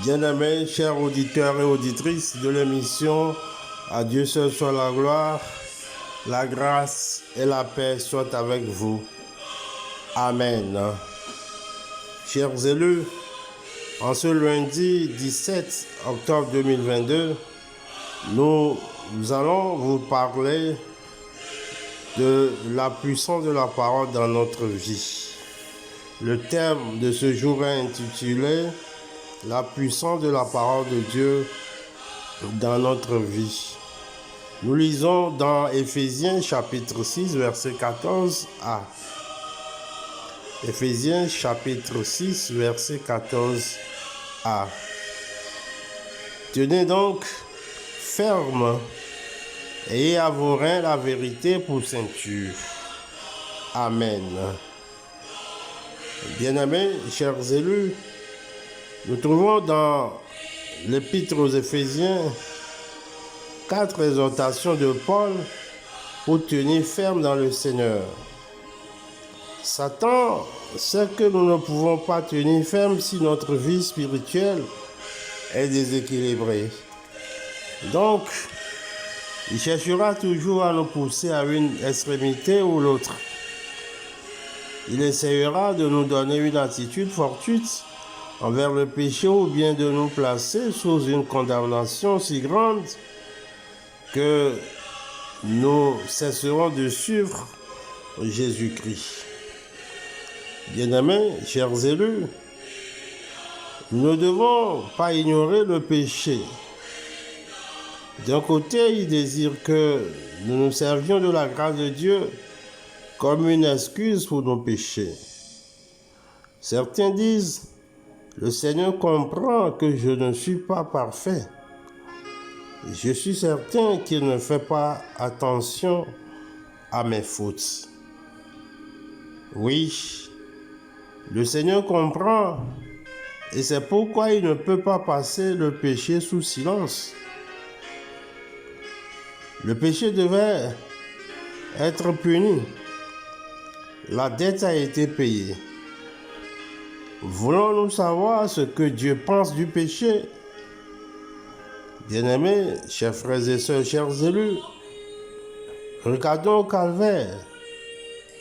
Bien-aimés, chers auditeurs et auditrices de l'émission À Dieu seul soit la gloire, la grâce et la paix soient avec vous. Amen. Chers élus, en ce lundi 17 octobre 2022, nous allons vous parler de la puissance de la parole dans notre vie. Le thème de ce jour est intitulé « La puissance de la parole de Dieu dans notre vie ». Nous lisons dans Éphésiens chapitre 6, verset 14a. Éphésiens chapitre 6, verset 14a. Tenez donc ferme, ayez à vos reins la vérité pour ceinture. Amen. Bien-aimés, chers élus, nous trouvons dans l'Épître aux Éphésiens 4 exhortations de Paul pour tenir ferme dans le Seigneur. Satan sait que nous ne pouvons pas tenir ferme si notre vie spirituelle est déséquilibrée. Donc, il cherchera toujours à nous pousser à une extrémité ou l'autre. Il essayera de nous donner une attitude fortuite envers le péché ou bien de nous placer sous une condamnation si grande que nous cesserons de suivre Jésus-Christ. Bien-aimés, chers élus, nous ne devons pas ignorer le péché. D'un côté, il désire que nous nous servions de la grâce de Dieu comme une excuse pour nos péchés. Certains disent, le Seigneur comprend que je ne suis pas parfait. Je suis certain qu'il ne fait pas attention à mes fautes. Oui, le Seigneur comprend et c'est pourquoi il ne peut pas passer le péché sous silence. Le péché devait être puni. La dette a été payée. Voulons-nous savoir ce que Dieu pense du péché? Bien-aimés, chers frères et sœurs, chers élus, regardons au calvaire.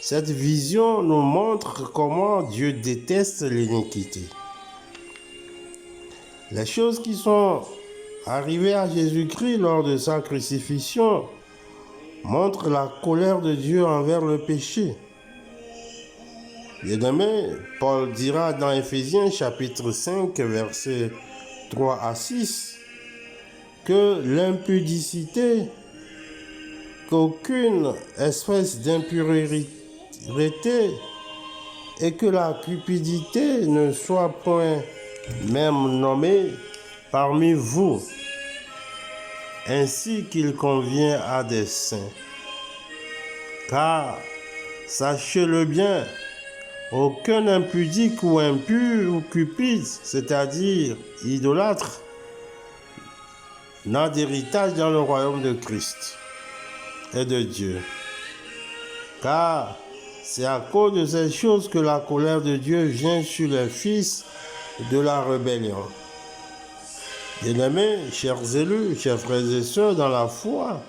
Cette vision nous montre comment Dieu déteste l'iniquité. Les choses qui sont arrivées à Jésus-Christ lors de sa crucifixion montrent la colère de Dieu envers le péché. Bien-aimés, Paul dira dans Éphésiens chapitre 5, versets 3 à 6, que l'impudicité, qu'aucune espèce d'impureté et que la cupidité ne soit point même nommée parmi vous, ainsi qu'il convient à des saints. Car, sachez-le bien, aucun impudique ou impur ou cupide, c'est-à-dire idolâtre, n'a d'héritage dans le royaume de Christ et de Dieu. Car c'est à cause de ces choses que la colère de Dieu vient sur les fils de la rébellion. Bien-aimés, chers élus, chers frères et sœurs dans la foi,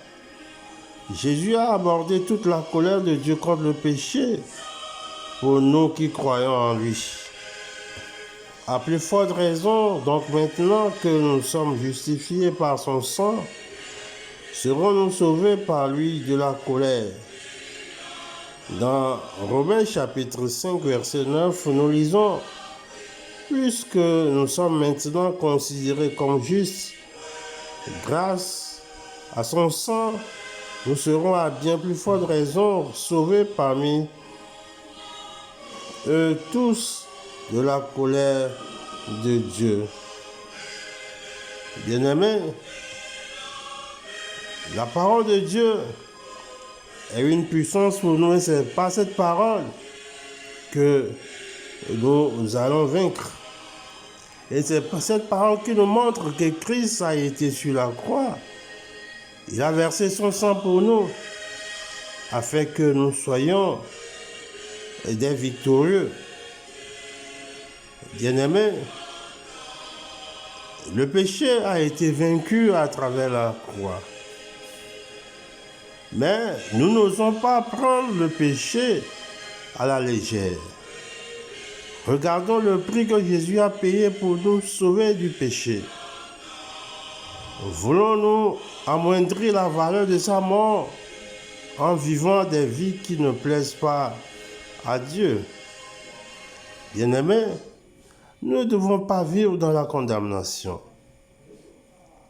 Jésus a abordé toute la colère de Dieu contre le péché pour nous qui croyons en lui. À plus forte raison, donc maintenant que nous sommes justifiés par son sang, serons-nous sauvés par lui de la colère. Dans Romains chapitre 5, verset 9, nous lisons « Puisque nous sommes maintenant considérés comme justes, grâce à son sang, nous serons à bien plus forte raison sauvés parmi eux tous de la colère de Dieu. » Bien-aimés, la parole de Dieu est une puissance pour nous et c'est par cette parole que nous allons vaincre. Et c'est par cette parole qui nous montre que Christ a été sur la croix. Il a versé son sang pour nous afin que nous soyons des victorieux. Bien-aimés, Le péché a été vaincu à travers la croix. Mais nous n'osons pas prendre le péché à la légère. Regardons le prix que Jésus a payé pour nous sauver du péché. Voulons-nous amoindrir la valeur de sa mort en vivant des vies qui ne plaisent pas à Dieu? Bien-aimés, nous ne devons pas vivre dans la condamnation.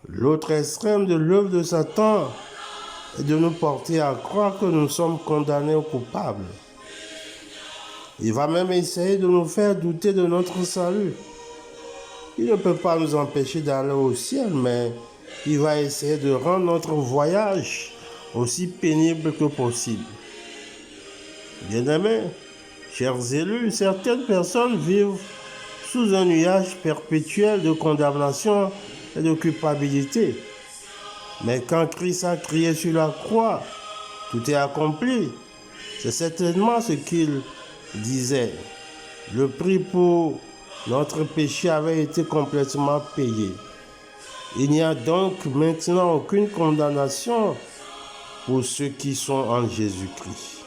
L'autre extrême de l'œuvre de Satan est de nous porter à croire que nous sommes condamnés ou coupables. Il va même essayer de nous faire douter de notre salut. Il ne peut pas nous empêcher d'aller au ciel, mais il va essayer de rendre notre voyage aussi pénible que possible. Bien-aimés, chers élus, certaines personnes vivent sous un nuage perpétuel de condamnation et de culpabilité. Mais quand Christ a crié sur la croix, tout est accompli. C'est certainement ce qu'il disait. Le prix pour notre péché avait été complètement payé. Il n'y a donc maintenant aucune condamnation pour ceux qui sont en Jésus-Christ.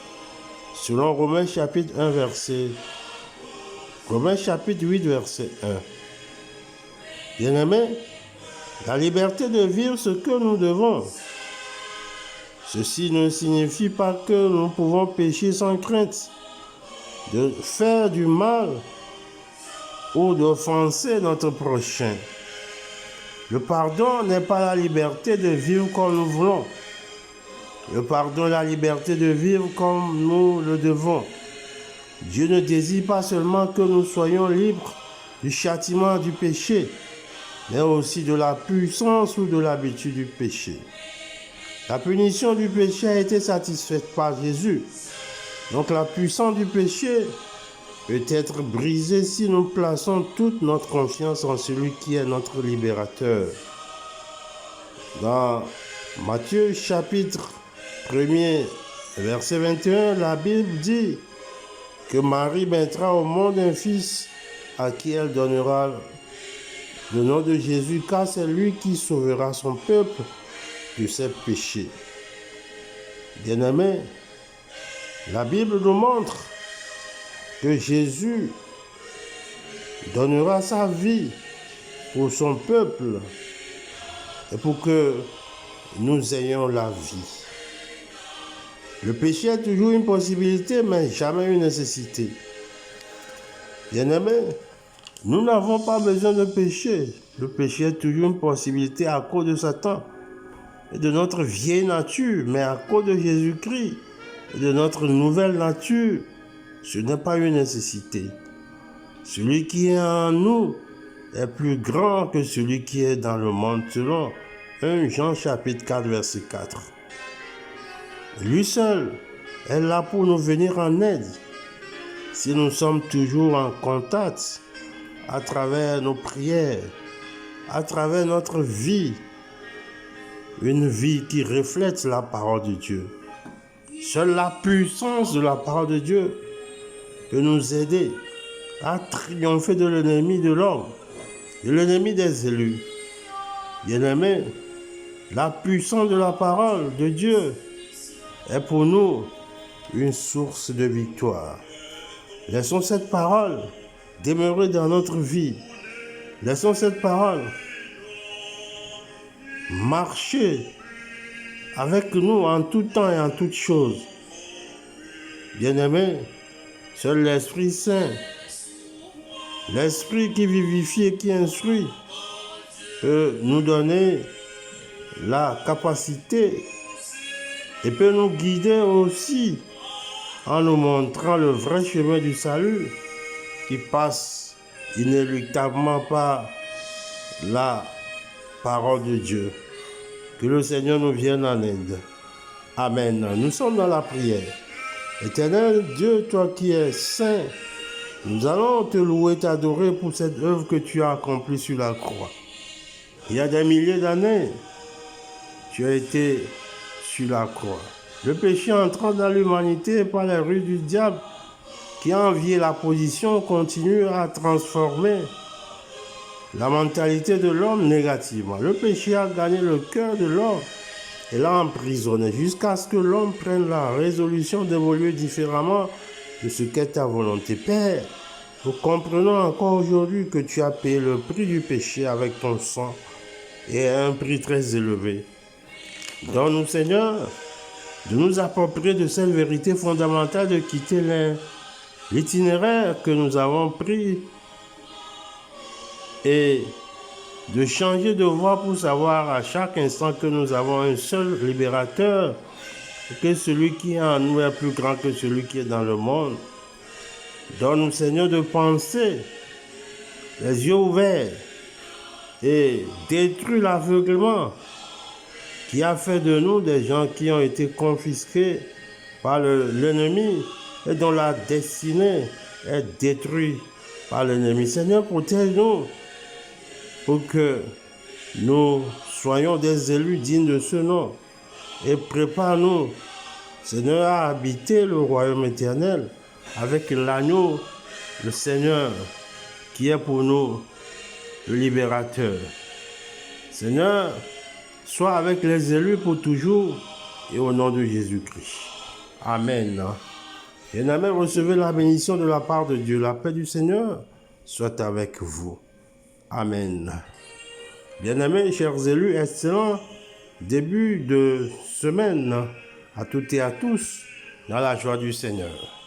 Selon Romains chapitre 8, verset 1. Bien-aimés, la liberté de vivre ce que nous devons. Ceci ne signifie pas que nous pouvons pécher sans crainte, de faire du mal ou d'offenser notre prochain. Le pardon n'est pas la liberté de vivre comme nous voulons. Le pardon est la liberté de vivre comme nous le devons. Dieu ne désire pas seulement que nous soyons libres du châtiment du péché, mais aussi de la puissance ou de l'habitude du péché. La punition du péché a été satisfaite par Jésus. Donc la puissance du péché peut être brisée si nous plaçons toute notre confiance en celui qui est notre libérateur. Dans Matthieu chapitre 1er, verset 21, la Bible dit que Marie mettra au monde un fils à qui elle donnera le nom de Jésus, car c'est lui qui sauvera son peuple de ses péchés. Bien-aimés, la Bible nous montre que Jésus donnera sa vie pour son peuple et pour que nous ayons la vie. Le péché est toujours une possibilité, mais jamais une nécessité. Bien-aimés, nous n'avons pas besoin de pécher. Le péché est toujours une possibilité à cause de Satan et de notre vieille nature, mais à cause de Jésus-Christ et de notre nouvelle nature, ce n'est pas une nécessité. Celui qui est en nous est plus grand que celui qui est dans le monde, selon 1 Jean chapitre 4, verset 4. Lui seul est là pour nous venir en aide si nous sommes toujours en contact à travers nos prières, à travers notre vie, une vie qui reflète la parole de Dieu. Seule la puissance de la parole de Dieu peut nous aider à triompher de l'ennemi de l'homme, de l'ennemi des élus. Bien-aimés, la puissance de la parole de Dieu est pour nous une source de victoire. Laissons cette parole demeurer dans notre vie. Laissons cette parole marcher avec nous en tout temps et en toutes choses. Bien-aimés, seul l'Esprit Saint, l'Esprit qui vivifie et qui instruit, peut nous donner la capacité et peut nous guider aussi en nous montrant le vrai chemin du salut qui passe inéluctablement par la parole de Dieu. Que le Seigneur nous vienne en aide. Amen. Nous sommes dans la prière. Éternel Dieu, toi qui es saint, nous allons te louer, t'adorer pour cette œuvre que tu as accomplie sur la croix. Il y a des milliers d'années, tu as été sur la croix. Le péché entrant dans l'humanité par les rues du diable qui a envié la position continue à transformer la mentalité de l'homme négativement. Le péché a gagné le cœur de l'homme et l'a emprisonné jusqu'à ce que l'homme prenne la résolution d'évoluer différemment de ce qu'est ta volonté. Père, nous comprenons encore aujourd'hui que tu as payé le prix du péché avec ton sang et à un prix très élevé. Donne-nous, Seigneur, de nous approprier de cette vérité fondamentale, de quitter l'itinéraire que nous avons pris et de changer de voie pour savoir à chaque instant que nous avons un seul libérateur, que celui qui est en nous est plus grand que celui qui est dans le monde. Donne-nous, Seigneur, de penser les yeux ouverts et détruire l'aveuglement qui a fait de nous des gens qui ont été confisqués par l'ennemi et dont la destinée est détruite par l'ennemi. Seigneur, protège-nous pour que nous soyons des élus dignes de ce nom et prépare-nous, Seigneur, à habiter le royaume éternel avec l'agneau, le Seigneur, qui est pour nous le libérateur. Seigneur, sois avec les élus pour toujours et au nom de Jésus-Christ. Amen. Bien-aimés, recevez la bénédiction de la part de Dieu. La paix du Seigneur soit avec vous. Amen. Bien-aimés, chers élus, excellent début de semaine à toutes et à tous dans la joie du Seigneur.